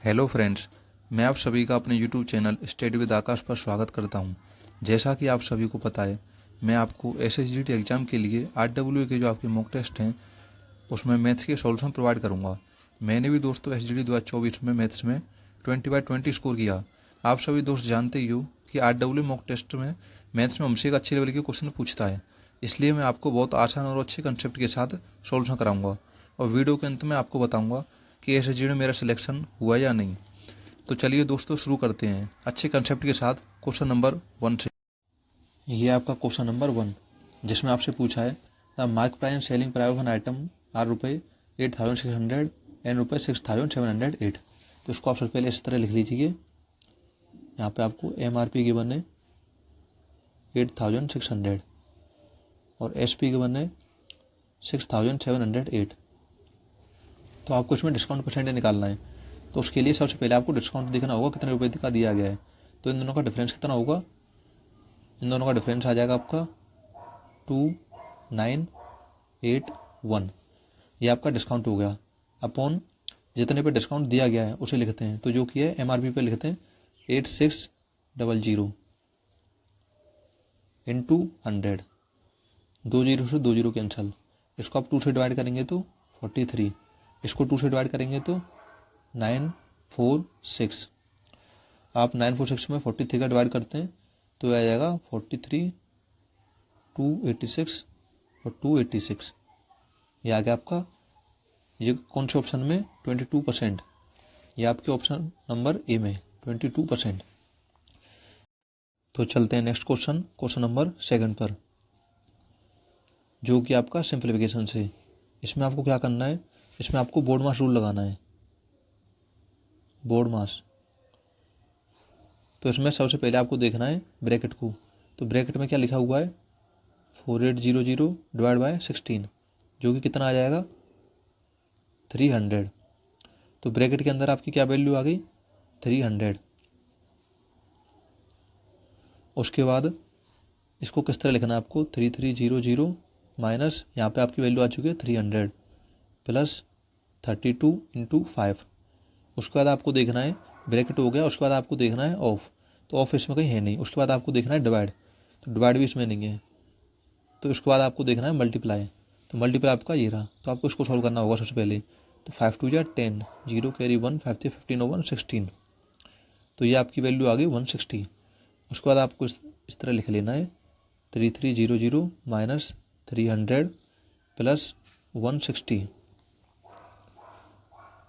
Hello friends, मैं आप सभी का अपने यूट्यूब चैनल स्टडी विद आकाश पर स्वागत करता हूं। जैसा कि आप सभी को पता है, मैं आपको एसएसजीडी एग्ज़ाम के लिए आरडब्ल्यू के जो आपके मॉक टेस्ट हैं उसमें मैथ्स के सॉल्यूशन प्रोवाइड करूंगा। मैंने भी दोस्तों एसजीडी 2024 में मैथ्स में 20/20 स्कोर किया। आप सभी दोस्त जानते ही हो कि आरडब्ल्यू मॉक टेस्ट में मैथ्स में हमसे एक अच्छे लेवल के क्वेश्चन पूछता है, इसलिए मैं आपको बहुत आसान और अच्छे कंसेप्ट के साथ सॉल्यूशन कराऊंगा और वीडियो के अंत में आपको बताऊंगा कि एसएसजीडी में मेरा सिलेक्शन हुआ या नहीं। तो चलिए दोस्तों शुरू करते हैं अच्छे कंसेप्ट के साथ क्वेश्चन नंबर 1 से। ये आपका क्वेश्चन नंबर 1, जिसमें आपसे पूछा है the mark price and selling price of an item are ₹8,600 and ₹6,708। तो इसको आप सबसे पहले इस तरह लिख लीजिए। यहाँ पे आपको MRP गिवन है 8,600 और SP गिवन है 6,708। तो आपको इसमें डिस्काउंट परसेंटेज निकालना है। तो उसके लिए सबसे पहले आपको डिस्काउंट देखना होगा कितने रुपए का दिया गया है। तो इन दोनों का डिफरेंस कितना होगा? इन दोनों का डिफरेंस आ जाएगा आपका 2981। ये आपका डिस्काउंट हो गया अपॉन जितने पे डिस्काउंट दिया गया है उसे लिखते हैं। तो जो कि है MRP पे लिखते हैं 8600 इंटू 100। 20 से 20 कैंसल। इसको आप 2 से डिवाइड करेंगे तो 43। इसको 2 से डिवाइड करेंगे तो 946। आप 946 में 43 का डिवाइड करते हैं तो आ जाएगा 43, 286 और 286। ये आ गया आपका। ये कौन से ऑप्शन में? 22%। ये आपके ऑप्शन नंबर ए में 22%। तो चलते हैं नेक्स्ट क्वेश्चन, क्वेश्चन नंबर 2 पर, जो कि आपका सिंप्लीफिकेशन से। इसमें आपको क्या करना है? इसमें आपको बोर्ड मास रूल लगाना है, बोर्ड मास। तो इसमें सबसे पहले आपको देखना है ब्रैकेट को। तो ब्रैकेट में क्या लिखा हुआ है? 4800 डिवाइड बाय 16, जो कि कितना आ जाएगा? 300। तो ब्रैकेट के अंदर आपकी क्या वैल्यू आ गई? 300। उसके बाद इसको किस तरह लिखना है आपको? 3300 माइनस यहाँ पे आपकी वैल्यू आ चुकी है 300 प्लस 32 इंटू 5। उसके बाद आपको देखना है, ब्रैकेट हो गया, उसके बाद आपको देखना है ऑफ। तो ऑफ इसमें कहीं है नहीं। उसके बाद आपको देखना है डिवाइड, तो डिवाइड भी इसमें नहीं है। तो उसके बाद आपको देखना है मल्टीप्लाई। तो मल्टीप्लाई आपका ये रहा। तो आपको इसको सॉल्व करना होगा सबसे पहले। तो 5 2 10, 0 कैरी 1, 5 से 15 और 1 16। तो ये आपकी वैल्यू आ गई 160। उसके बाद आपको इस तरह लिख लेना है 3300 माइनस 300 प्लस 160।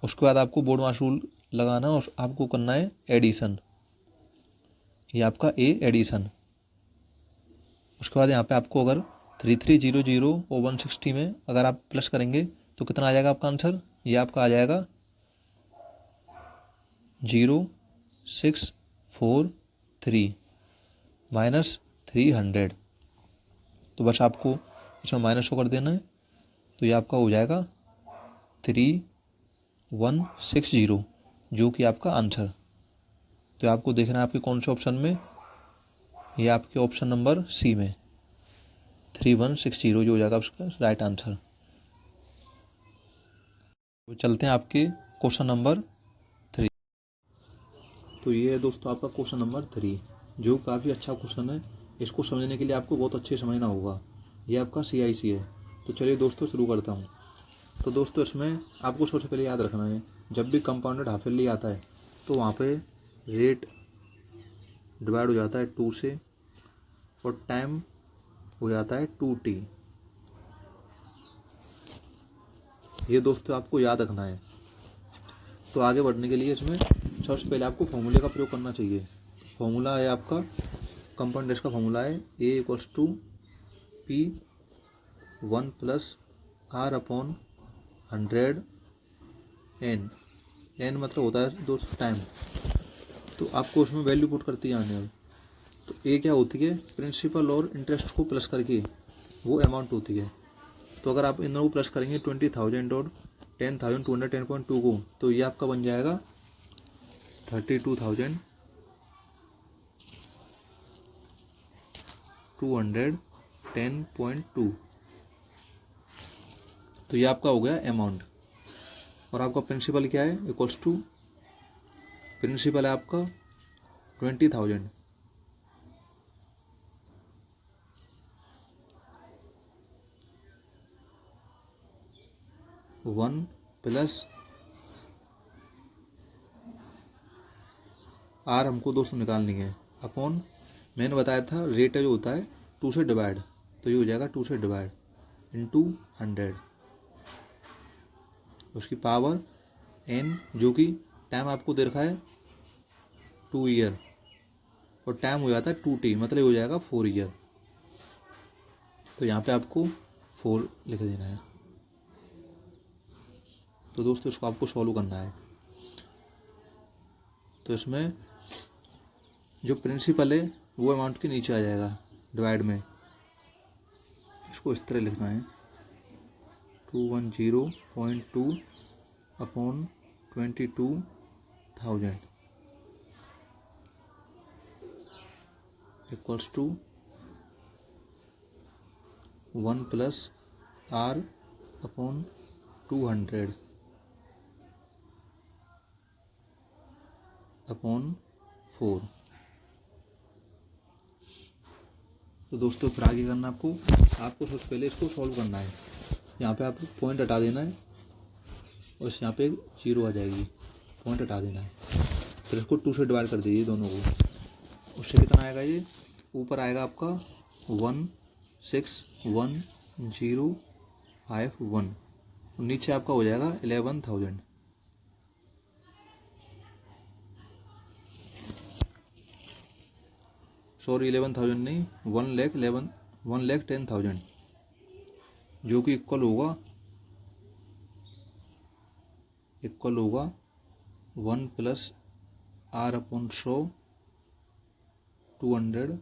उसके बाद आपको बोर्ड मास रूल लगाना और आपको करना है एडिशन। ये आपका ए एडिशन। उसके बाद यहाँ पे आपको अगर 3300 और 160 में अगर आप प्लस करेंगे तो कितना आ जाएगा आपका आंसर? ये आपका आ जाएगा 0643 माइनस 300। तो बस आपको इसमें माइनस को कर देना है। तो ये आपका हो जाएगा 3160, जो कि आपका आंसर। तो आपको देखना है आपके कौन से ऑप्शन में? ये आपके ऑप्शन नंबर सी में 3160 जो हो जाएगा उसका राइट आंसर। तो चलते हैं आपके क्वेश्चन नंबर 3। तो ये है दोस्तों आपका क्वेश्चन नंबर 3, जो काफ़ी अच्छा क्वेश्चन है। इसको समझने के लिए आपको बहुत अच्छे समझना होगा। ये आपका CIC है। तो चलिए दोस्तों शुरू करता हूँ। तो दोस्तों इसमें आपको सबसे पहले याद रखना है, जब भी कंपाउंडेड हाफ ईयरली आता है तो वहाँ पे रेट डिवाइड हो जाता है 2 से और टाइम हो जाता है 2T। ये दोस्तों आपको याद रखना है। तो आगे बढ़ने के लिए इसमें सबसे पहले आपको फॉर्मूले का प्रयोग करना चाहिए। फॉर्मूला है आपका कंपाउंड इंटरेस्ट का फॉर्मूला है A=P1 + R/100 n। n मतलब होता है दोस्त टाइम। तो आपको उसमें वैल्यू पुट करती आने है। तो ए क्या होती है? प्रिंसिपल और इंटरेस्ट को प्लस करके वो अमाउंट होती है। तो अगर आप इन दोनों को प्लस करेंगे 20,000 और 10,210.2 को, तो ये आपका बन जाएगा 32,210.2। तो ये आपका हो गया अमाउंट। और आपका प्रिंसिपल क्या है? प्रिंसिपल है आपका 20,000, वन प्लस आर हमको 200 निकालनी है अपॉन, मैंने बताया था रेट जो होता है 2 से डिवाइड, तो ये हो जाएगा 2 से डिवाइड इंटू 100, उसकी पावर n, जो कि टाइम आपको दे रखा है 2 ईयर और टाइम हो जाता है 2t, मतलब हो जाएगा 4 ईयर। तो यहाँ पे आपको 4 लिख देना है। तो दोस्तों इसको आपको सॉल्व करना है। तो इसमें जो प्रिंसिपल है वो अमाउंट के नीचे आ जाएगा डिवाइड में, इसको इस तरह लिखना है 210.2 upon 22,000 equals to 1 plus R upon 200 upon 4। तो दोस्तों फिर आगे करना आपको सबसे पहले इसको सॉल्व करना है। यहाँ पे आपको पॉइंट हटा देना है और यहाँ पे 0 आ जाएगी, पॉइंट हटा देना है। फिर इसको 2 से डिवाइड कर दीजिए दोनों को, उससे कितना आएगा, ये ऊपर आएगा आपका 161051, नीचे आपका हो जाएगा 11,000। सॉरी 11,000 नहीं, 1,10,000, जो कि इक्वल होगा 1 प्लस आर अपॉन 100 200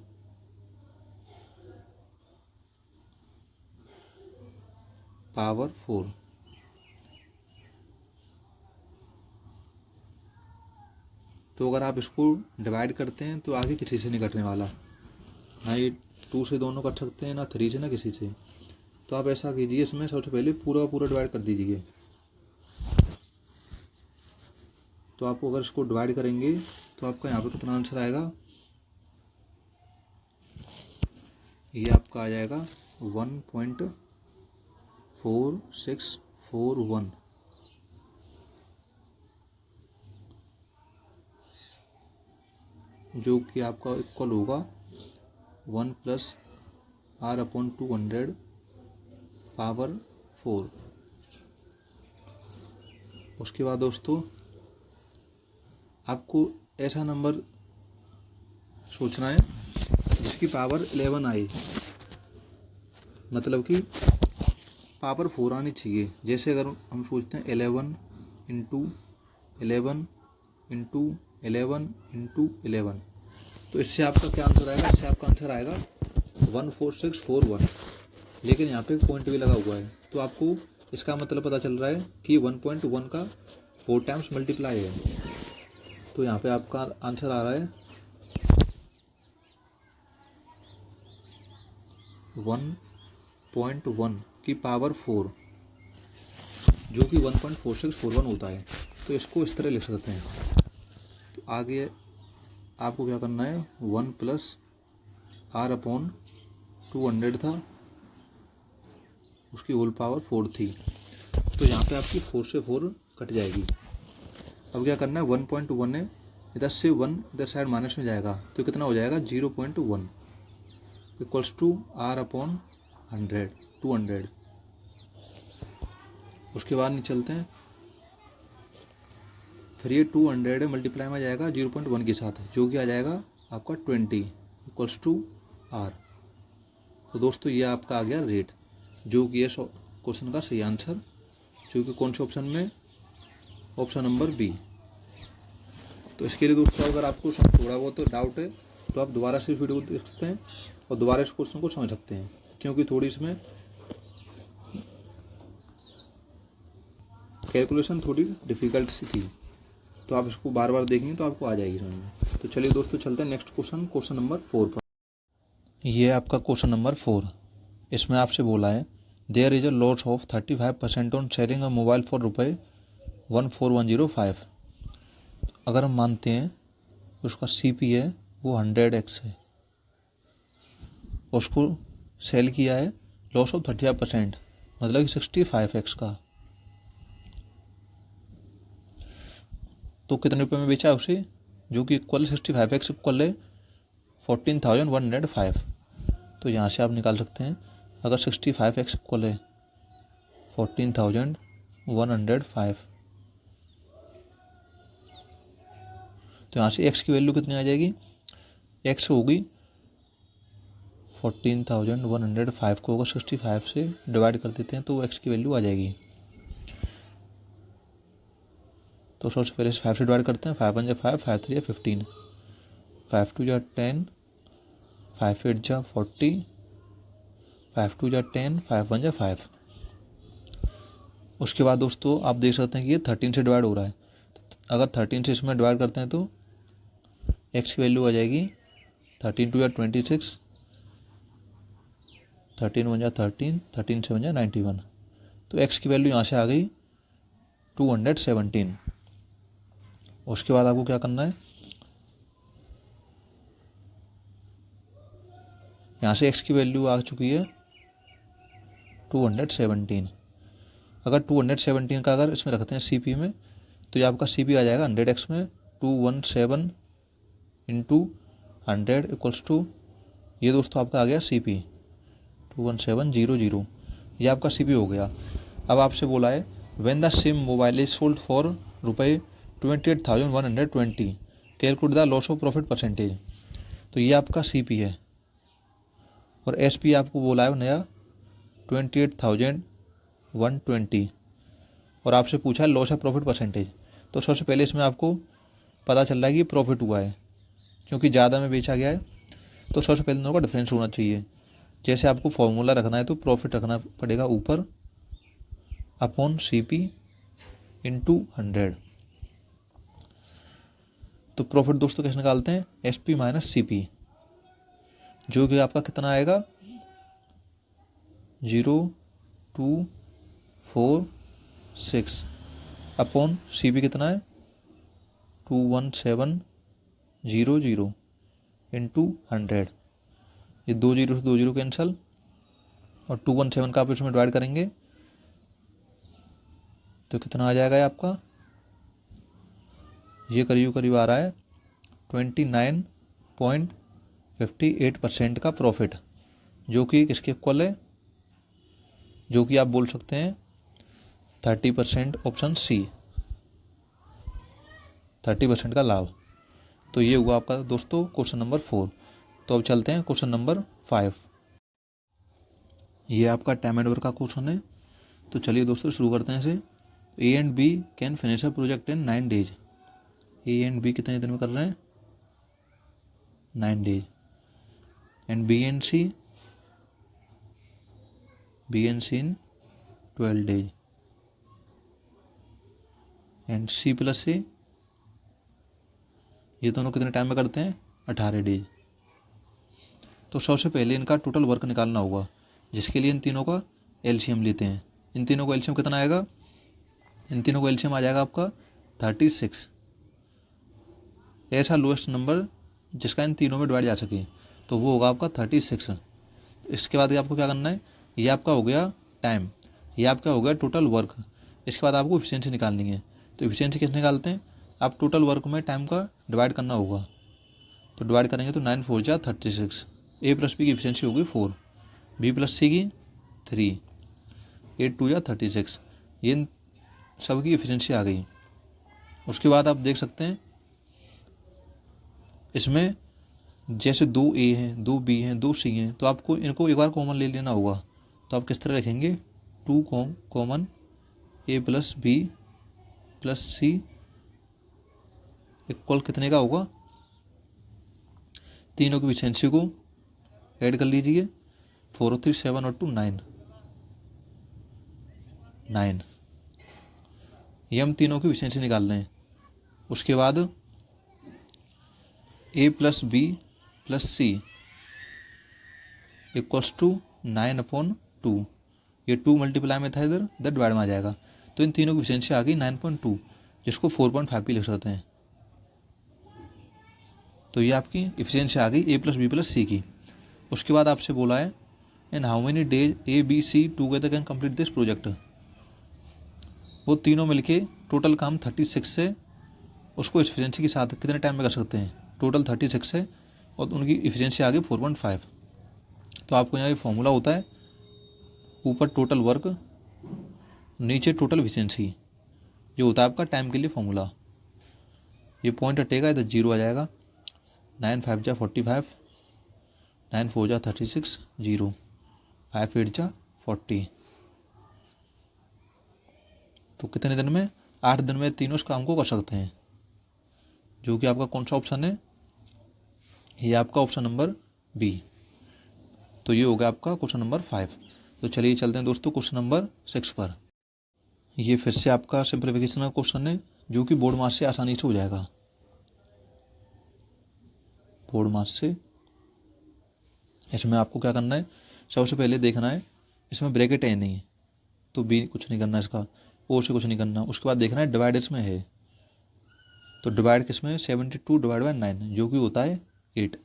पावर 4। तो अगर आप इसको डिवाइड करते हैं तो आगे किसी से नहीं कटने वाला, ना ये 2 से दोनों कट सकते हैं, ना 3 से, ना किसी से। तो आप ऐसा कीजिए, इसमें सबसे पहले पूरा पूरा डिवाइड कर दीजिए। तो आपको अगर इसको डिवाइड करेंगे तो आपका यहाँ पे कितना आंसर आएगा, ये आपका आ जाएगा 1.4641, जो कि आपका इक्वल होगा 1 प्लस आर अपॉन 200 पावर 4। उसके बाद दोस्तों आपको ऐसा नंबर सोचना है जिसकी पावर 11 आए, मतलब कि पावर 4 आनी चाहिए। जैसे अगर हम सोचते हैं 11 इंटू 11 इंटू 11 इंटू 11, तो इससे आपका क्या आंसर आएगा, इससे आपका आंसर आएगा 14641। लेकिन यहाँ पे पॉइंट भी लगा हुआ है, तो आपको इसका मतलब पता चल रहा है कि 1.1 का 4 टाइम्स मल्टीप्लाई है। तो यहाँ पे आपका आंसर आ रहा है 1.1 की पावर 4, जो कि 1.4641 होता है। तो इसको इस तरह लिख सकते हैं। तो आगे आपको क्या करना है, 1 प्लस आर अपॉन 200 था, उसकी होल पावर 4 थी। तो यहाँ पे आपकी 4 से 4 कट जाएगी। अब क्या करना है, 1.1 है, इधर से 1 इधर साइड माइनस में जाएगा, तो कितना हो जाएगा 0.1 इक्वल्स टू आर अपॉन 100 200। उसके बाद नहीं चलते हैं, फिर ये 200 मल्टीप्लाई में जाएगा 0.1 के साथ, जो कि आ जाएगा आपका 20 इक्वल्स टू आर। तो दोस्तों ये आपका आ गया रेट, जो कि ये क्वेश्चन का सही आंसर, जो कि कौन से ऑप्शन में, ऑप्शन नंबर बी। तो इसके लिए दोस्तों अगर आपको थोड़ा बहुत डाउट है तो आप दोबारा से वीडियो देख सकते हैं और दोबारा इस क्वेश्चन को समझ सकते हैं, क्योंकि थोड़ी इसमें कैलकुलेशन थोड़ी डिफिकल्ट सी थी। तो आप इसको बार बार देखेंगे तो आपको आ जाएगी समझ में। तो चलिए दोस्तों चलते हैं नेक्स्ट क्वेश्चन, क्वेश्चन नंबर 4 पर। ये आपका क्वेश्चन नंबर 4, इसमें आपसे बोला है there is a loss of 35% on sharing a mobile for ₹14105। अगर हम मानते हैं कि उसका CP है वो 100x है, उसको सेल किया है लॉस ऑफ 35%, मतलब कि 65x का, तो कितने रुपये में बेचा है उसे, जो कि इक्वल 65x इक्वल है 14,105। तो यहाँ से आप निकाल सकते हैं, अगर 65x इक्वल है 14,105, तो यहाँ से x की वैल्यू कितनी आ जाएगी, x होगी 14,105 को अगर 65 से डिवाइड कर देते हैं तो x की वैल्यू आ जाएगी। तो सबसे पहले 5 से डिवाइड करते हैं, 5 1 जा 5, 5 3 जा 15, 5 2 जा 10, 5 8 जा 40, 5 2 जा 10, 5 1 जा 5। उसके बाद दोस्तों आप देख सकते हैं कि ये 13 से डिवाइड हो रहा है, अगर 13 से इसमें डिवाइड करते हैं तो x की वैल्यू आ जाएगी 13 2 जा 26, 13 1 जा 13, 13 7 जा 91। तो x की वैल्यू यहाँ से आ गई 217। उसके बाद आपको क्या करना है, यहाँ से x की वैल्यू आ चुकी है 217। अगर 217 का अगर इसमें रखते हैं CP में, तो ये आपका CP आ जाएगा 100x में 217 इंटू 100 इक्वल्स टू, ये दोस्तों आपका आ गया CP 21700, ये आपका CP हो गया। अब आपसे बोला है when the same mobile is sold for ₹28,120, calculate the loss of profit percentage. तो ये आपका CP है और SP आपको बोला है नया 28,120, और आपसे पूछा है लॉस ऑफ प्रॉफिट परसेंटेज। तो सबसे पहले इसमें आपको पता चल रहा है कि प्रॉफिट हुआ है क्योंकि ज़्यादा में बेचा गया है, तो सबसे पहले दोनों का डिफरेंस होना चाहिए। जैसे आपको फॉर्मूला रखना है तो प्रॉफिट रखना पड़ेगा ऊपर अपॉन CP इंटू 100। तो प्रॉफिट दोस्तों कैसे निकालते हैं, SP माइनस CP, जो कि आपका कितना आएगा 0246 अपॉन CP कितना है 21700 इंटू 100। ये 2 जीरो से 2 जीरो कैंसल और 217 का आप इसमें डिवाइड करेंगे तो कितना आ जाएगा ये आपका, ये करीब आ रहा है 29.58% का प्रॉफिट, जो कि किसके इक्वल है, जो कि आप बोल सकते हैं 30%, ऑप्शन C 30% का लाभ। तो ये हुआ आपका दोस्तों क्वेश्चन नंबर 4। तो अब चलते हैं क्वेश्चन नंबर 5। ये आपका टाइम एंड वर्क का क्वेश्चन है। तो चलिए दोस्तों शुरू करते हैं इसे। A and B can finish a project in 9 days। A and B कितने दिन में कर रहे हैं, 9 days। And B and C in 12 days। And C plus A, ये दोनों कितने टाइम में करते हैं, 18 days। तो सबसे पहले इनका टोटल वर्क निकालना होगा, जिसके लिए इन तीनों का LCM लेते हैं। इन तीनों का LCM कितना आएगा, इन तीनों का LCM आ जाएगा आपका 36। ऐसा लोएस्ट नंबर जिसका इन तीनों में डिवाइड जा सके तो वो होगा आपका 36। इसके बाद आपको क्या करना है, ये आपका हो गया टाइम, ये आपका हो गया टोटल वर्क। इसके बाद आपको एफिशिएंसी निकालनी है। तो एफिशिएंसी कैसे निकालते हैं, आप टोटल वर्क में टाइम का डिवाइड करना होगा। तो डिवाइड करेंगे तो 9 4 जा 36। A प्लस B की एफिशिएंसी होगी 4, B प्लस C की 3, 8 2 जा 36। ये सबकी एफिशिएंसी आ गई। उसके बाद आप देख सकते हैं इसमें जैसे 2 A हैं, 2 B हैं, 2 C हैं, तो आपको इनको एक बार कॉमन ले लेना होगा। तो आप किस तरह रखेंगे, 2 common A plus B plus C equal कितने का होगा, तीनों की एफिशिएंसी को ऐड कर लीजिए, 4 और 3 7 और 2 9। ये हम तीनों की एफिशिएंसी निकाल रहे हैं। उसके बाद A plus B plus C equals to 9/2। ये 2 मल्टीप्लाई में था, इधर डिवाइड में आ जाएगा। तो इन तीनों की एफिशिएंसी आ गई 9.2, जिसको 4.5 भी लिख सकते हैं। तो ये आपकी इफिशियंसी आ गई A+B+C की। उसके बाद आपसे बोला है इन how many days A B C together can complete this project. वो तीनों मिलके टोटल काम 36 से उसको इफिशियंसी के साथ कितने टाइम में कर सकते हैं, टोटल 36 है और उनकी इफिशियंसी आ गई 4.5। तो आपको यहाँ ये फॉर्मूला होता है, ऊपर टोटल वर्क नीचे टोटल इफिशियंसी, जो होता है आपका टाइम के लिए फॉर्मूला। ये पॉइंट हटेगा इधर 0 आ जाएगा। 9 5 जा 45, 9 4 जा 36, 0 5 8 जा 40। तो कितने दिन में, 8 दिन में तीनों इस काम को कर सकते हैं, जो कि आपका कौन सा ऑप्शन है, ये आपका ऑप्शन नंबर बी। तो ये हो गया आपका क्वेश्चन नंबर 5। तो चलिए चलते हैं दोस्तों क्वेश्चन नंबर 6 पर। ये फिर से आपका सिंप्लीफिकेशन का क्वेश्चन है, जो कि बोर्ड मार्क्स से आसानी से हो जाएगा। बोर्ड मार्क्स से इसमें आपको क्या करना है, सबसे पहले देखना है इसमें ब्रैकेट है नहीं, तो बी कुछ नहीं करना, इसका ओ से कुछ नहीं करना। उसके बाद देखना है डिवाइड इसमें है, तो डिवाइड किसमें 72 डिवाइड बाई 9, जो कि होता है 8।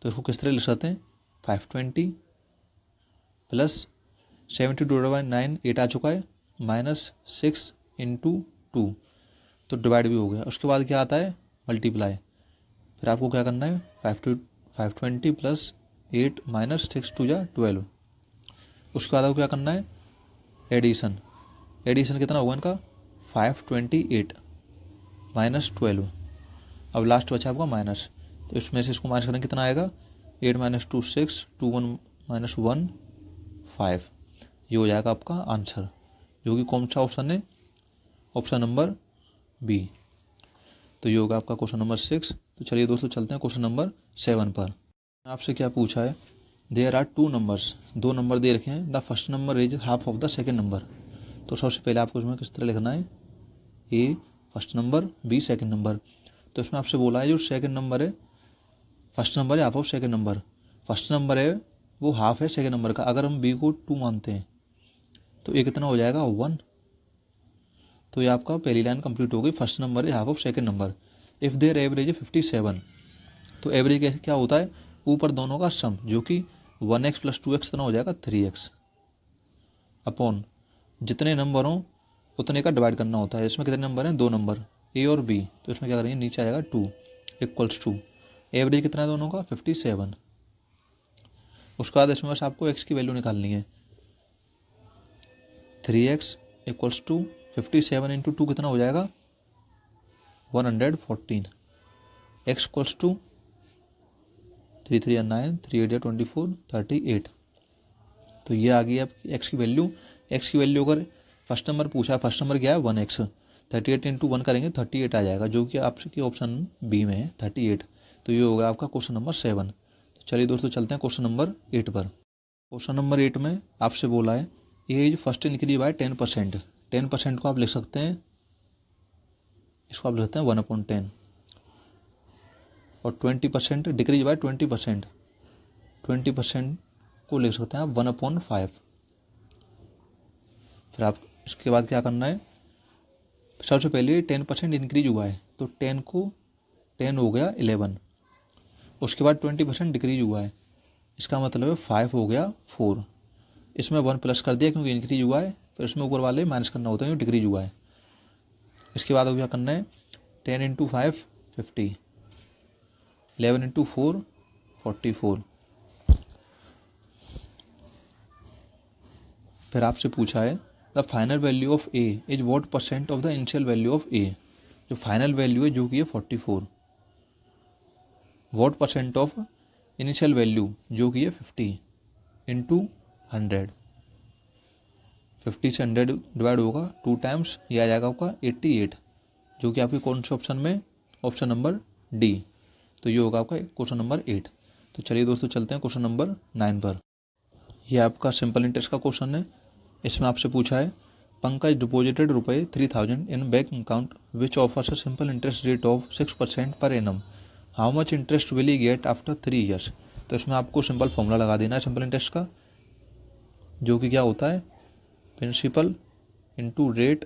तो इसको किस तरह लिख सकते हैं, 520 प्लस 72 डिवाइड बाई 9 8 आ चुका है, -6 × 2, तो डिवाइड भी हो गया। उसके बाद क्या आता है, मल्टीप्लाई। फिर आपको क्या करना है, 520 प्लस 8 -6 2 जा 12। उसके बाद आपको क्या करना है, एडिशन। एडिशन कितना होगा इनका, 528 -12। अब लास्ट बचा आपका माइनस, तो इसमें से इसको माइनस करेंगे कितना आएगा, 8 - 2 6 2 1 -1 5। ये हो जाएगा आपका आंसर, जो कि कौन सा ऑप्शन है, ऑप्शन नंबर बी। तो ये होगा आपका क्वेश्चन नंबर 6। तो चलिए दोस्तों चलते हैं क्वेश्चन नंबर 7 पर। आपसे क्या पूछा है, देयर आर 2 नंबर्स, 2 नंबर दे रखे हैं, the first number is half of the second number. तो सबसे पहले आपको इसमें किस तरह लिखना है, A first number, B second number. तो इसमें आपसे बोला है जो सेकेंड नंबर है, फर्स्ट नंबर है half of second number, first number है वो हाफ है सेकेंड नंबर का। अगर हम बी को 2 मानते हैं तो ये कितना हो जाएगा 1। तो ये आपका पहली लाइन कंप्लीट हो गई, फर्स्ट नंबर है half of second number. If there average है 57, तो एवरेज क्या होता है, ऊपर दोनों का सम, जो कि 1x + 2x कितना हो जाएगा 3x, अपॉन जितने नंबर हों उतने का डिवाइड करना होता है। इसमें कितने नंबर हैं, 2 नंबर ए और बी, तो इसमें क्या करेंगे, नीचे आ जाएगा 2 = 2। एवरेज कितना है दोनों का 57। उसके बाद इसमें बस आपको x की वैल्यू निकालनी है, 3x = 57 × 2 कितना हो जाएगा 114। x = 3 3 या 9, 3 8 या 24, 38। तो ये आ गई आपकी x की वैल्यू। x की वैल्यू अगर फर्स्ट नंबर पूछा, फर्स्ट नंबर क्या है 1x, 38 × 1 करेंगे 38 आ जाएगा, जो कि आपके ऑप्शन बी में है 38। तो ये होगा आपका क्वेश्चन नंबर 7। तो चलिए दोस्तों चलते हैं क्वेश्चन नंबर 8 पर। क्वेश्चन नंबर 8 में आपसे बोला है एज फर्स्ट इंक्रीज बाय 10%। 10% को आप लिख सकते हैं, इसको आप लिख सकते हैं 1/10, और 20% डिक्रीज बाय 20%, 20% को लिख सकते हैं आप 1/5। फिर आप इसके बाद क्या करना है, सबसे पहले 10% इंक्रीज हुआ है, तो 10 को 10 हो गया 11। उसके बाद 20% डिक्रीज हुआ है, इसका मतलब है 5 हो गया 4। इसमें 1 प्लस कर दिया क्योंकि इंक्रीज हुआ है, फिर इसमें ऊपर वाले माइनस करना होता है क्योंकि डिक्रीज हुआ है। इसके बाद अब क्या करना है, 10 × 5 50, 11 × 4 44। फिर आपसे पूछा है the final value of A is what % of the initial value of A. जो फाइनल वैल्यू है जो कि है 44, व्हाट % ऑफ इनिशियल वैल्यू जो कि है 50 × 100। 50 से 100 डिवाइड होगा 2 टाइम्स, ये आ जाएगा आपका 88, जो कि आपके कौन से ऑप्शन में, ऑप्शन नंबर डी। तो ये होगा आपका क्वेश्चन नंबर 8। तो चलिए दोस्तों चलते हैं क्वेश्चन नंबर 9 पर। यह आपका सिंपल इंटरेस्ट का क्वेश्चन है। इसमें आपसे पूछा है Pankaj deposited ₹3000 in bank account which offers a simple interest rate of 6% per annum, how much interest will he get after 3 years. तो इसमें आपको सिंपल फॉर्मूला लगा देना है सिंपल इंटरेस्ट का, जो कि क्या होता है, principal into rate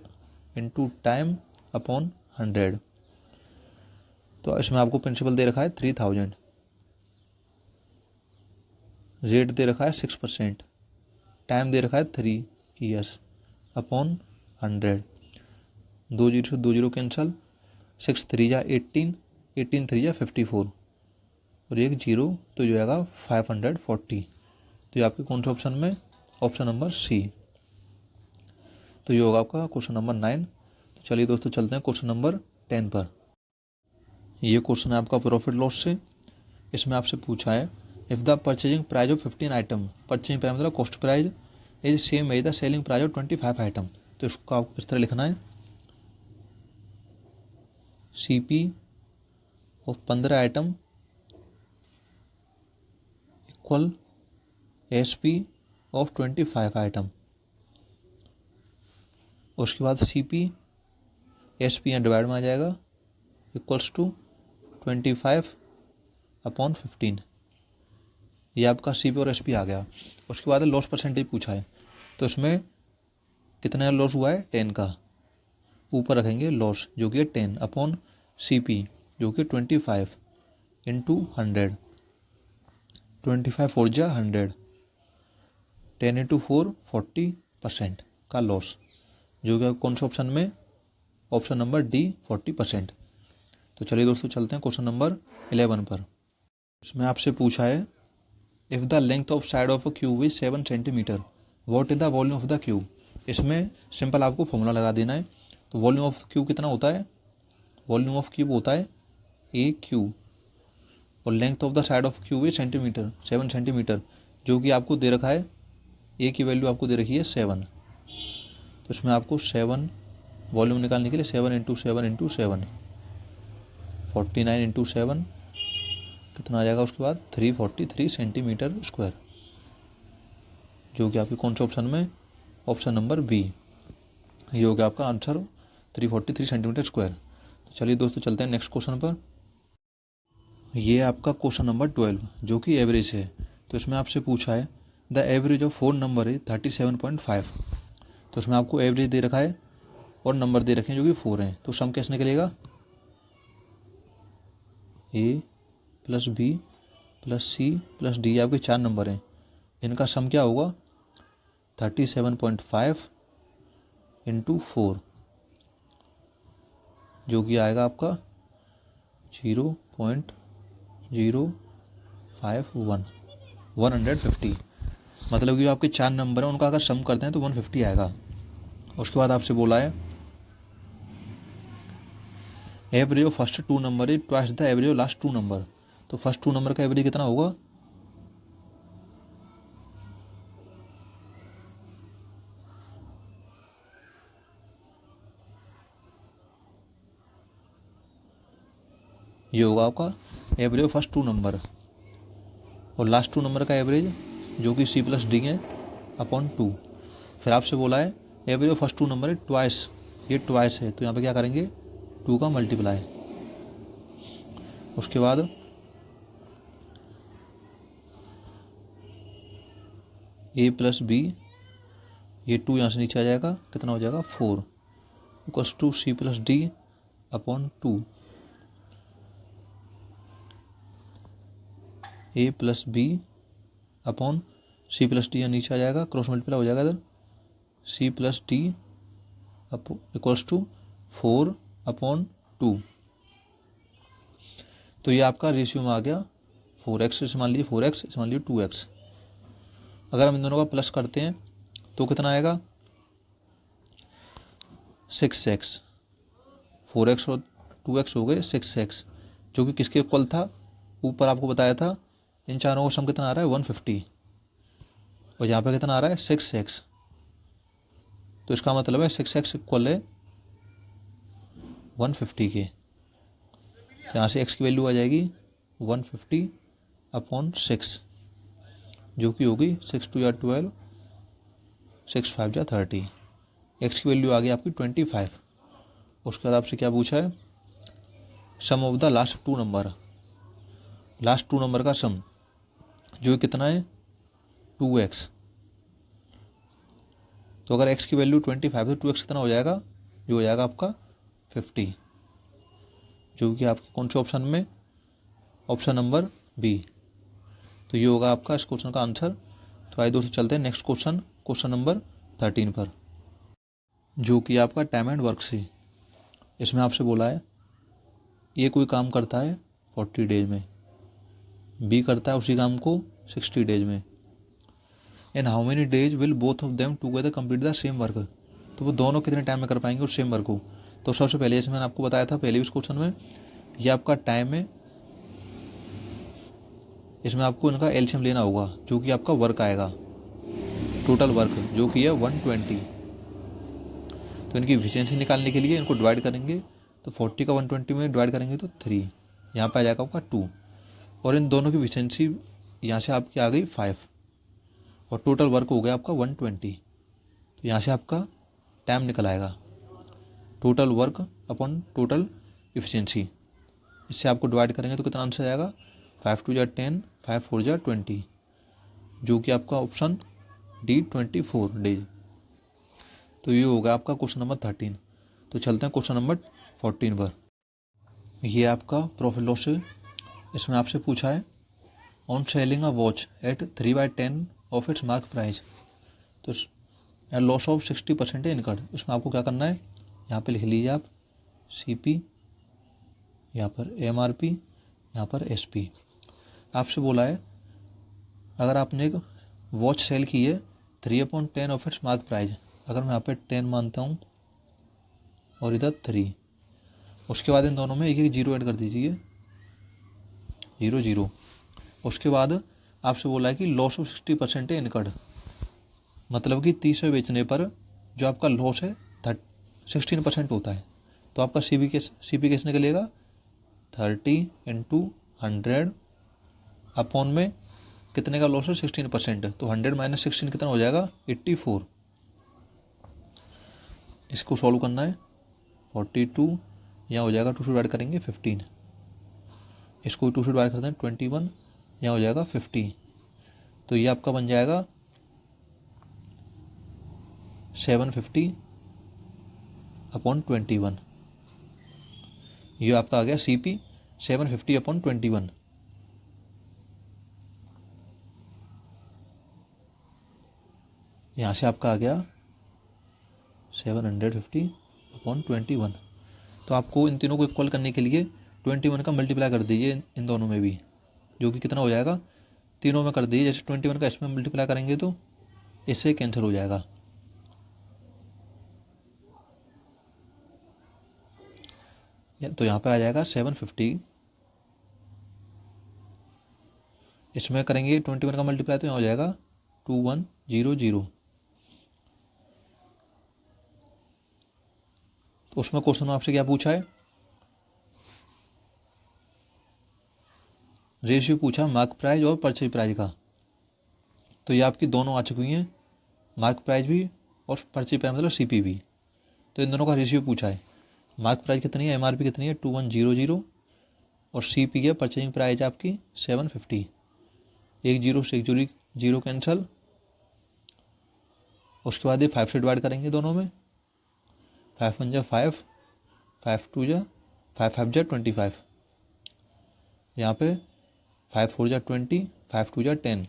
into time upon 100। तो इसमें आपको प्रिंसिपल दे रखा है 3000, रेट दे रखा है 6%, टाइम दे रखा है 3 ईयर्स अपॉन 100। 2 जीरो से 2 जीरो कैंसल, 6 3 जा 18, 18 3 जा 54 और एक जीरो तो जो आएगा 540। तो ये आपके कौन से ऑप्शन में? Option number C. तो ये होगा आपका क्वेश्चन नंबर 9। तो चलिए दोस्तों चलते हैं क्वेश्चन नंबर 10 पर। ये क्वेश्चन है आपका प्रॉफिट लॉस से। इसमें आपसे पूछा है if the purchasing price of 15 item, purchasing price मतलब cost price, is same as the selling price of 25 item. तो इसको आपको इस तरह लिखना है, CP of 15 item equal SP of 25 item. उसके बाद CP SP यहाँ डिवाइड में आ जाएगा, इक्वल्स टू 25 अपॉन 15। ये आपका CP और SP आ गया। उसके बाद लॉस परसेंटेज पूछा है, तो इसमें कितना लॉस हुआ है? 10 का। ऊपर रखेंगे लॉस जो कि 10 अपॉन CP जो कि 25 इंटू 100, 25 4 जा 100, 10 इंटू 4 40% का लॉस, जो कि कौन से ऑप्शन में? Option number D 40%। तो चलिए दोस्तों चलते हैं क्वेश्चन नंबर 11 पर। इसमें आपसे पूछा है if the length of side of a cube is 7 centimetre, what is the volume of the cube. इसमें सिंपल आपको फॉर्मूला लगा देना है। तो वॉल्यूम ऑफ क्यूब कितना होता है? वॉल्यूम ऑफ क्यूब होता है ए क्यूब, और length of the side of cube is centimetre, 7 centimetre, जो कि आपको दे रखा है, ए की वैल्यू आपको दे रखी है 7। तो इसमें आपको 7 वॉल्यूम निकालने के लिए 7 इंटू 7 इंटू 7, 49 इंटू 7 कितना आ जाएगा? उसके बाद 343 सेंटीमीटर स्क्वायर, जो कि आपके कौन से ऑप्शन में? Option number B. ये हो गया आपका आंसर 343 सेंटीमीटर स्क्वायर। तो चलिए दोस्तों चलते हैं नेक्स्ट क्वेश्चन पर। ये आपका क्वेश्चन नंबर 12 जो कि एवरेज है। तो इसमें आपसे पूछा है द एवरेज ऑफ 4 नंबर है 37.5। तो इसमें आपको एवरेज दे रखा है और नंबर दे रखे हैं जो कि 4 हैं। तो सम कैसे निकलेगा? A plus B plus C plus D, आपके 4 नंबर हैं, इनका सम क्या होगा? 37.5 इंटू 4, जो कि आएगा आपका 0.051, 150। मतलब कि आपके 4 नंबर हैं, उनका अगर सम करते हैं तो 150 आएगा। उसके बाद आपसे बोला है average of first 2 number is twice the average of last 2 number. तो फर्स्ट 2 नंबर का एवरेज कितना होगा? ये होगा आपका एवरेज ऑफ फर्स्ट 2 नंबर, और लास्ट 2 नंबर का एवरेज जो कि C प्लस डी है अपॉन 2। फिर आपसे बोला है एवरेज ऑफ फर्स्ट 2 नंबर है ट्वाइस, ये ट्वाइस है तो यहाँ पे क्या करेंगे? 2 का मल्टीप्लाई। उसके बाद A प्लस बी, ये 2 यहाँ से नीचे आ जाएगा, कितना हो जाएगा? 4 equals to C plus D upon 2। A plus B upon C plus D, यहाँ नीचे आ जाएगा, क्रॉस मल्टीप्लाई हो जाएगा इधर, C plus D equals to 4 अपॉन 2। तो ये आपका रेशियो में आ गया 4x, इसे मान लीजिए 4x, इसे मान लीजिए 2x। अगर हम इन दोनों का प्लस करते हैं तो कितना आएगा? 6x, 4x और 2x हो गए 6x, जो कि किसके इक्वल था? ऊपर आपको बताया था इन चारों का सम कितना आ रहा है? 150, और यहाँ पे कितना आ रहा है? 6x। तो इसका मतलब है 6x इक्वल है 150 के। यहाँ से x की वैल्यू आ जाएगी 150 अपॉन 6, जो कि होगी 6 2 या 12, 6 5 या 30। x की वैल्यू आ गई आपकी 25। उसके बाद आपसे क्या पूछा है? Sum of the last 2 number, last 2 number का सम जो कितना है? 2x। तो अगर x की वैल्यू 25 है तो 2x कितना हो जाएगा? जो हो जाएगा आपका 50, जो कि आपके कौन से ऑप्शन में, ऑप्शन नंबर बी। तो ये होगा आपका इस क्वेश्चन का आंसर। तो आइए दोस्तों चलते हैं नेक्स्ट क्वेश्चन, क्वेश्चन नंबर 13 पर, जो कि आपका टाइम एंड वर्क से। इसमें आपसे बोला है ये कोई काम करता है 40 डेज में, बी करता है उसी काम को 60 डेज में, and how many days will both of them together complete the same work. तो वो दोनों कितने टाइम में कर पाएंगे उस सेम वर्क को। तो सबसे पहले जैसे मैंने आपको बताया था पहले भी इस क्वेश्चन में, ये आपका टाइम है, इसमें आपको इनका एलसीएम लेना होगा जो कि आपका वर्क आएगा, टोटल वर्क जो कि है 120। तो इनकी एफिशिएंसी निकालने के लिए इनको डिवाइड करेंगे, तो 40 का 120 में डिवाइड करेंगे तो 3, यहाँ पे आ जाएगा आपका 2, और इन दोनों की एफिशिएंसी यहाँ से आपकी आ गई 5, और टोटल वर्क हो गया आपका 120। तो यहाँ से आपका टाइम निकल आएगा, total work upon total efficiency. इससे आपको डिवाइड करेंगे तो कितना आंसर आएगा, 5 2 = 10, 5 4 = 20, जो कि आपका ऑप्शन डी 24 डेज। तो ये होगा आपका क्वेश्चन नंबर 13। तो चलते हैं क्वेश्चन नंबर 14 पर। ये आपका प्रॉफिट लॉस है। इसमें आपसे पूछा है on selling a watch at 3/10 of its mark price, तो लॉस ऑफ 60% इनकर्ड। इसमें आपको क्या करना है, यहाँ पे लिख लीजिए आप CP, यहाँ पर MRP, यहाँ पर SP। आपसे बोला है अगर आपने एक वॉच सेल की है 3/10 ऑफ इट्स मार्क प्राइस, अगर मैं यहाँ पे 10 मानता हूँ और इधर 3, उसके बाद इन दोनों में एक एक जीरो ऐड कर दीजिए, 0 0। उसके बाद आपसे बोला है कि लॉस ऑफ 60% है इनकर्ड, मतलब कि 30 बेचने पर जो आपका लॉस है 16% होता है। तो आपका CP कैसे निकलेगा, 30 × 100 अपॉन में कितने का लॉस है 16%, तो 100 - 16 कितना हो जाएगा 84। इसको सॉल्व करना है, 42 यहाँ हो जाएगा 2 से डिवाइड करेंगे 15, इसको 2 से डिवाइड करते हैं 21, यहाँ हो जाएगा 50। तो ये आपका बन जाएगा 750 अपॉन 21। ये आपका आ गया CP 750 अपॉन 21। यहाँ से आपका आ गया 750 अपॉन 21। तो आपको इन तीनों को इक्वल करने के लिए 21 का मल्टीप्लाई कर दीजिए इन दोनों में भी, जो कि कितना हो जाएगा, तीनों में कर दीजिए। जैसे 21 का इसमें मल्टीप्लाई करेंगे तो इससे कैंसिल हो जाएगा। तो यहाँ पे आ जाएगा 750, इसमें करेंगे 21 का मल्टीप्लाई तो यहाँ हो जाएगा 2100। तो उसमें क्वेश्चन में आपसे क्या पूछा है, रेशियो पूछा मार्क प्राइस और परचेज प्राइस का। तो ये आपकी दोनों आ चुकी हैं, मार्क प्राइस भी और परचेज प्राइस मतलब CP भी। तो इन दोनों का रेशियो पूछा है, मार्क प्राइस कितनी है, MRP कितनी है 2100, और CP है परचेजिंग प्राइस आपकी 750। एक जीरो से एक जीरो कैंसिल, उसके बाद ये 5 से डिवाइड करेंगे दोनों में, 5 1 = 5, 5 2 = 5 5 = 25, यहाँ पे 5 4 = 20, 5 2 = 10,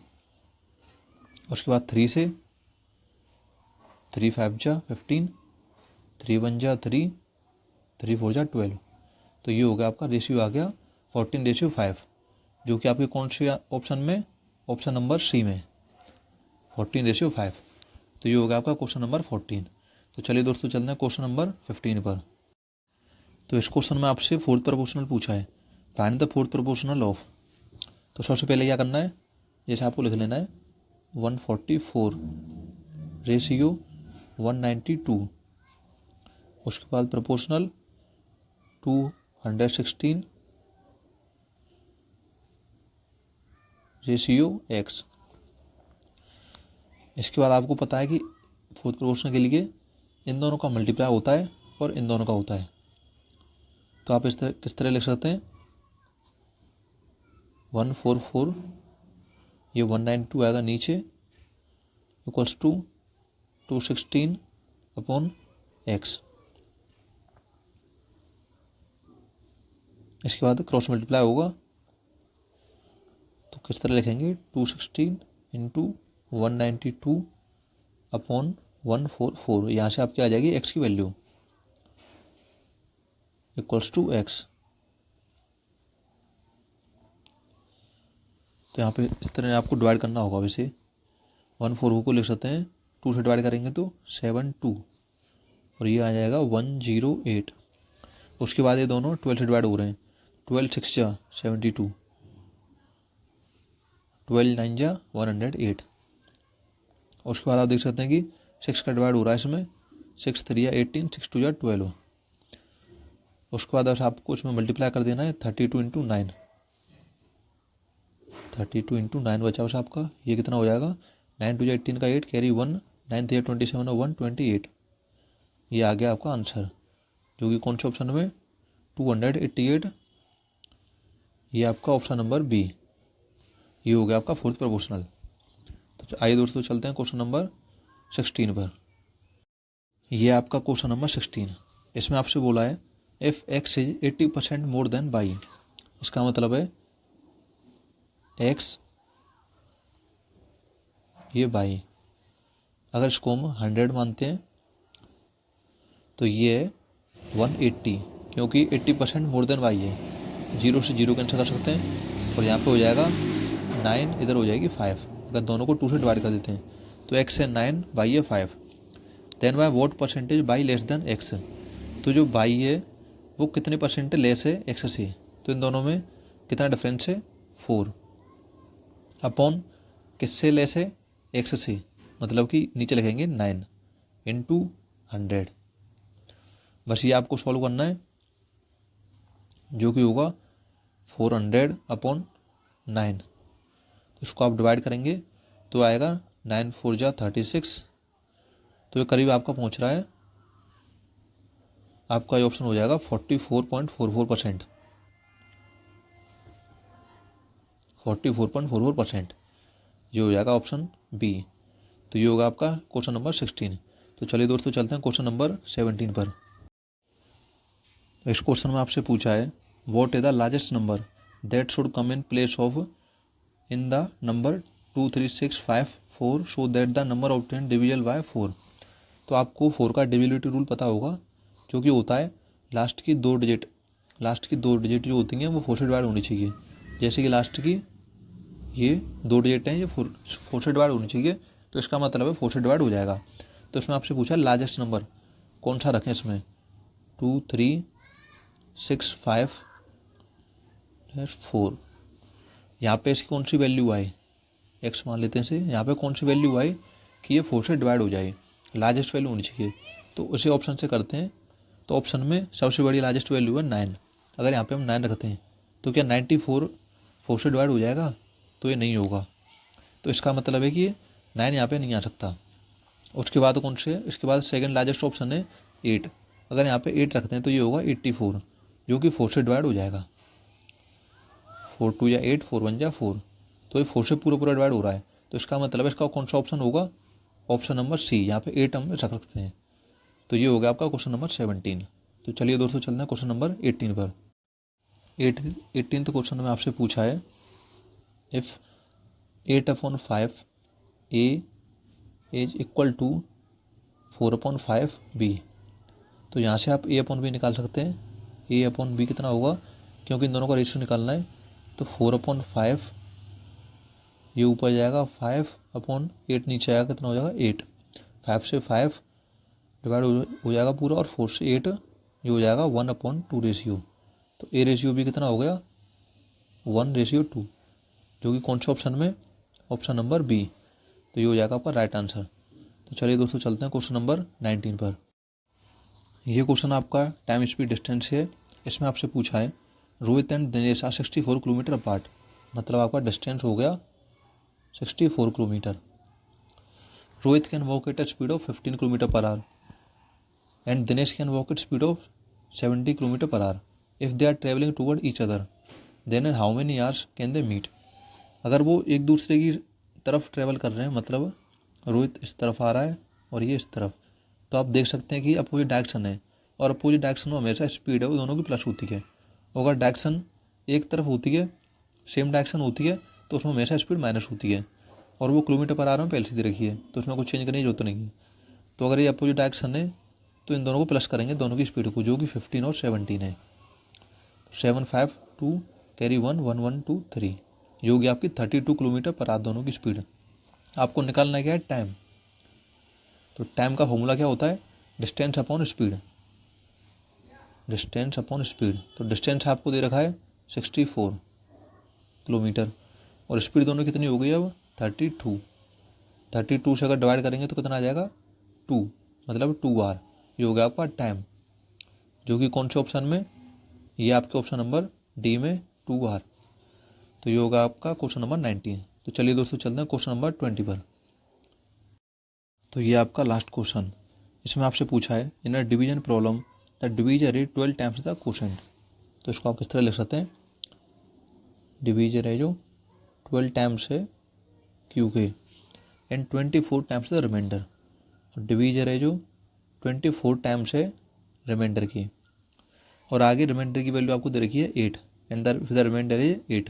उसके बाद 3 से 3 5 = 15, 3 1 = 3, 3 4 = 12। तो ये हो गया आपका रेशियो आ गया 14:5, जो कि आपके कौन से ऑप्शन में, ऑप्शन नंबर C में 14:5। तो ये हो गया आपका क्वेश्चन नंबर 14। तो चलिए दोस्तों चलते हैं क्वेश्चन नंबर 15 पर। तो इस क्वेश्चन में आपसे फोर्थ प्रोपोर्शनल पूछा है, find the fourth proportional of. तो सबसे पहले क्या करना है, जैसे आपको लिख लेना है 144 रेशियो 192, उसके बाद प्रोपोर्शनल 216 रेशियो x। इसके बाद आपको पता है कि फोर्थ प्रोपोर्शनल के लिए इन दोनों का मल्टीप्लाई होता है और इन दोनों का होता है। तो आप इस तरह किस तरह लिख सकते हैं, 144 ये 192 आएगा नीचे, इक्वल्स टू 216 अपॉन x। इसके बाद क्रॉस मल्टीप्लाई होगा तो किस तरह लिखेंगे 216 इंटू 192 अपॉन 144। यहाँ से आपकी आ जाएगी एक्स की वैल्यू इक्वल्स टू एक्स। तो यहाँ पे इस तरह आपको डिवाइड करना होगा। वैसे 144 को लिख सकते हैं 2 से डिवाइड करेंगे तो 72 और ये आ जाएगा 108। उसके बाद ये दोनों 12 से डिवाइड हो रहे हैं। 12 6 जा 72, 12 9 जा 108। उसके बाद आप देख सकते हैं कि 6 का डिवाइड हो रहा है इसमें। 6 3 या 18, 6 2 या 12। उसके बाद बस आपको इसमें मल्टीप्लाई कर देना है 32 इंटू 9। 32 इंटू 9 बचा बस आपका। ये कितना हो जाएगा 9 2 या 18 का 8 कैरी 1, 9 3 27 और 128। ये आ गया आपका आंसर जो कि कौन से ऑप्शन में 288। ये आपका ऑप्शन नंबर बी। ये हो गया आपका फोर्थ प्रोपोर्शनल। तो आइए दोस्तों चलते हैं क्वेश्चन नंबर 16 पर। ये आपका क्वेश्चन नंबर 16। इसमें आपसे बोला है if X is 80% more than Y. इसका मतलब है एक्स ये वाई, अगर इसको हम 100 मानते हैं तो ये है 180, क्योंकि 80% मोर देन वाई है। 0 से 0 कैंसिल कर सकते हैं और यहाँ पे हो जाएगा 9, इधर हो जाएगी 5। अगर दोनों को 2 से डिवाइड कर देते हैं तो x है 9, y है 5। Then Y what percentage by less than x। तो जो y है वो कितने परसेंट लेस है x से। तो इन दोनों में कितना डिफरेंस है 4 अपॉन किससे लेस है x से, मतलब कि नीचे लिखेंगे 9 इंटू 100। बस ये आपको सॉल्व करना है जो कि होगा 400 अपॉन 9। तो इसको आप डिवाइड करेंगे तो आएगा 9 4 जा 36। तो ये करीब आपका पहुंच रहा है। आपका ये ऑप्शन हो जाएगा 44.44%। 44.44% ये हो जाएगा ऑप्शन बी। तो ये होगा आपका क्वेश्चन नंबर 16। तो चलिए दोस्तों चलते हैं क्वेश्चन नंबर 17 पर। इस क्वेश्चन में आपसे पूछा है what is the largest number that should come in place of in the number 2 3 6 5 4 so that the number obtain divisible by 4। तो आपको 4 का डिविजिबिलिटी रूल पता होगा जो कि होता है लास्ट की दो डिजिट जो होती हैं वो 4 से डिवाइड होनी चाहिए। जैसे कि लास्ट की ये 2 डिजिट हैं ये 4 से डिवाइड होनी चाहिए, तो इसका मतलब है 4 से डिवाइड हो जाएगा। तो इसमें आपसे पूछा लार्जेस्ट नंबर कौन सा रखें इसमें 2 3 6 5 4। यहाँ पे इसकी कौन सी वैल्यू आई एक्स मान लेते हैं से। यहाँ पे कौन सी वैल्यू आई कि ये 4 से डिवाइड हो जाए, लार्जेस्ट वैल्यू होनी चाहिए। तो उसी ऑप्शन से करते हैं। तो ऑप्शन में सबसे बड़ी लार्जेस्ट वैल्यू है 9। अगर यहाँ पे हम 9 रखते हैं तो क्या 94 4 से डिवाइड हो जाएगा, तो ये नहीं होगा। तो इसका मतलब है कि 9 यहाँ पे नहीं आ सकता। उसके बाद कौन से है, इसके बाद सेकंड लार्जेस्ट ऑप्शन है 8। अगर यहाँ पे 8 रखते हैं तो ये होगा 84 जो कि 4 से डिवाइड हो जाएगा। 4 2 या 8 4 1 जा 4, तो ये 4 से पूरा डिवाइड हो रहा है। तो इसका मतलब है इसका कौन सा ऑप्शन होगा ऑप्शन नंबर सी। यहाँ पे 8 हम रख सकते हैं। तो ये हो गया आपका क्वेश्चन नंबर 17। तो चलिए दोस्तों चलते हैं क्वेश्चन नंबर 18 पर। 18th क्वेश्चन में आपसे पूछा है if 8/5 A is equal to 4/5 B. तो यहाँ से आप a/b निकाल सकते हैं। a/b कितना होगा, क्योंकि इन दोनों का रेशियो निकालना है। तो 4/5 ये ऊपर जाएगा 5/8 नीचे आएगा, कितना हो जाएगा 8। 5 से 5 डिवाइड हो जाएगा पूरा, और 4 से 8 ये हो जाएगा 1/2 रेशियो। तो a रेशियो भी कितना हो गया 1:2, जो कि कौन से ऑप्शन में ऑप्शन नंबर बी। तो ये हो जाएगा आपका राइट आंसर। तो चलिए दोस्तों चलते हैं क्वेश्चन नंबर 19 पर। ये क्वेश्चन आपका टाइम स्पीड डिस्टेंस है। इसमें आपसे पूछा है Rohit and Dinesh are 64 kilometre apart. मतलब आपका डिस्टेंस हो गया 64 kilometre. Rohit can walk at a speed of 15 kilometre per hour and Dinesh can walk at speed of 70 kilometre per hour. If they are travelling toward each other then in how many hours can they meet. अगर वो एक दूसरे की तरफ travel कर रहे हैं, मतलब रोहित इस तरफ आ रहा है और ये इस तरफ, तो आप देख सकते हैं कि अपोजिट डायरेक्शन है, और अपोजिट डायरेक्शन में हमेशा स्पीड है वो दोनों की प्लस होती है। अगर डायरेक्शन एक तरफ होती है, सेम डायरेक्शन होती है, तो उसमें हमेशा स्पीड माइनस होती है। और वो किलोमीटर पर आवर में पहले सीधी रखी है, तो उसमें कुछ चेंज करने की जरूरत नहीं है। तो अगर ये अपोजिट डायरेक्शन है तो इन दोनों को प्लस करेंगे, दोनों की स्पीड को, जो कि 15 और 17 है। 7 5 2 कैरी 1 1 1 2 3, जो होगी आपकी 32 किलोमीटर पर आवर दोनों की स्पीड। आपको निकालना क्या है, टाइम। तो टाइम का फॉर्मूला क्या होता है, distance upon speed. Distance upon speed, तो डिस्टेंस आपको दे रखा है 64 किलोमीटर और स्पीड दोनों कितनी हो गई अब 32। 32 से अगर डिवाइड करेंगे तो कितना आ जाएगा 2, मतलब 2 आवर। ये हो गया आपका टाइम, जो कि कौन से ऑप्शन में, ये आपके ऑप्शन नंबर डी में 2 आवर। तो ये होगा आपका क्वेश्चन नंबर 19। तो चलिए दोस्तों चलते हैं क्वेश्चन नंबर 20 पर। तो ये आपका लास्ट क्वेश्चन, इसमें आपसे पूछा है in a division problem the divisor is 12 times the quotient. तो इसको आप किस तरह लिख सकते हैं, डिवीजर है जो 12 टाइम्स है क्यू के एंड 24 टाइम्स द रिमाइंडर, और डिवीजर है जो 24 टाइम्स है रिमाइंडर की, और आगे रिमाइंडर की वैल्यू आपको दे रखी है 8 एंड द रिमाइंडर इज 8।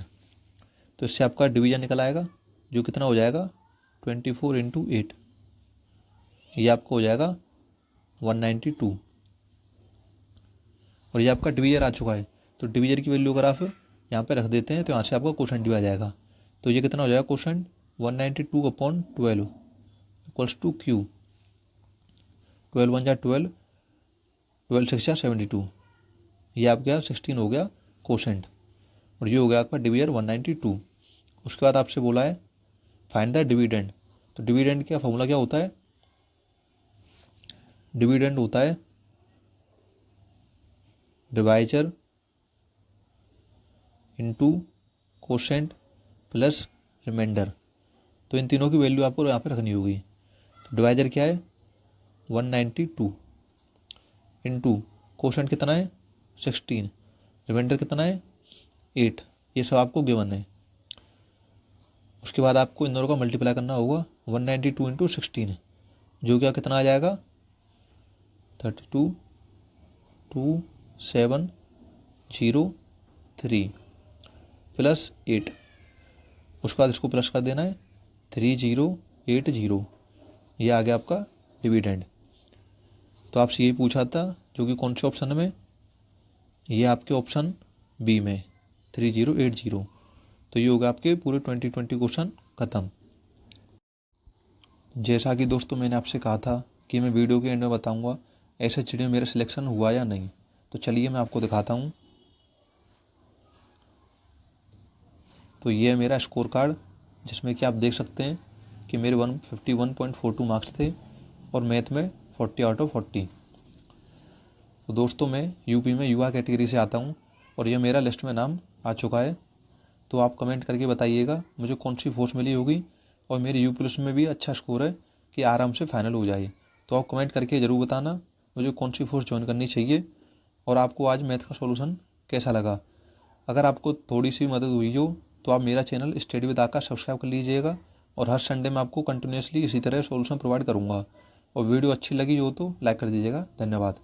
तो इससे आपका डिवीजन निकल आएगा, जो कितना हो जाएगा 24 इंटू 8, ये आपको हो जाएगा 192। और ये आपका डिवीजर आ चुका है। तो डिवीजर की वैल्यू अगर आप यहाँ पे रख देते हैं तो यहाँ से आपका क्वोशेंट भी आ जाएगा। तो ये कितना हो जाएगा quotient 192 upon 12 equals to Q. 12 1 जा 12, 12 6 जा 72, ये आपका 16 हो गया क्वोशेंट, और ये हो गया आपका डिवीजर 192। उसके बाद आपसे बोला है फाइंड द डिविडेंड। तो डिविडेंड का फॉर्मूला क्या होता है, डिविडेंड होता है divisor into quotient plus remainder. तो इन तीनों की वैल्यू आपको यहाँ पे रखनी होगी। तो डिवाइजर क्या है 192 इंटू क्वोशेंट कितना है 16, रिमाइंडर कितना है 8, ये सब आपको गिवन है। उसके बाद आपको इन दोनों का मल्टीप्लाई करना होगा 192 इंटू 16, जो क्या कितना आ जाएगा 32 2 7 0 3 प्लस 8। उसके बाद इसको प्लस कर देना है 3080, ये आ गया आपका डिविडेंड। तो आपसे यही पूछा था, जो कि कौन से ऑप्शन में, ये आपके ऑप्शन बी में 3080। तो ये होगा आपके पूरे 2020 क्वेश्चन ख़त्म। जैसा कि दोस्तों मैंने आपसे कहा था कि मैं वीडियो के एंड में बताऊंगा ऐसे चिड़िया मेरा सिलेक्शन हुआ या नहीं। तो चलिए मैं आपको दिखाता हूँ। तो ये है मेरा स्कोर कार्ड, जिसमें कि आप देख सकते हैं कि मेरे 151.42 मार्क्स थे और मैथ में 40 आउट ऑफ 40। तो दोस्तों मैं यूपी में युवा कैटेगरी से आता हूँ और यह मेरा लिस्ट में नाम आ चुका है। तो आप कमेंट करके बताइएगा मुझे कौन सी फोर्स मिली होगी, और मेरी यूपी लिस्ट में भी अच्छा स्कोर है कि आराम से फाइनल हो जाए। तो आप कमेंट करके ज़रूर बताना मुझे कौन सी फोर्स ज्वाइन करनी चाहिए, और आपको आज मैथ का सॉल्यूशन कैसा लगा। अगर आपको थोड़ी सी मदद हुई हो तो आप मेरा channel study with Akash subscribe कर लीजिएगा, और हर संडे में आपको कंटिन्यूसली इसी तरह सॉल्यूशन प्रोवाइड करूँगा। और वीडियो अच्छी लगी हो तो लाइक कर दीजिएगा। धन्यवाद।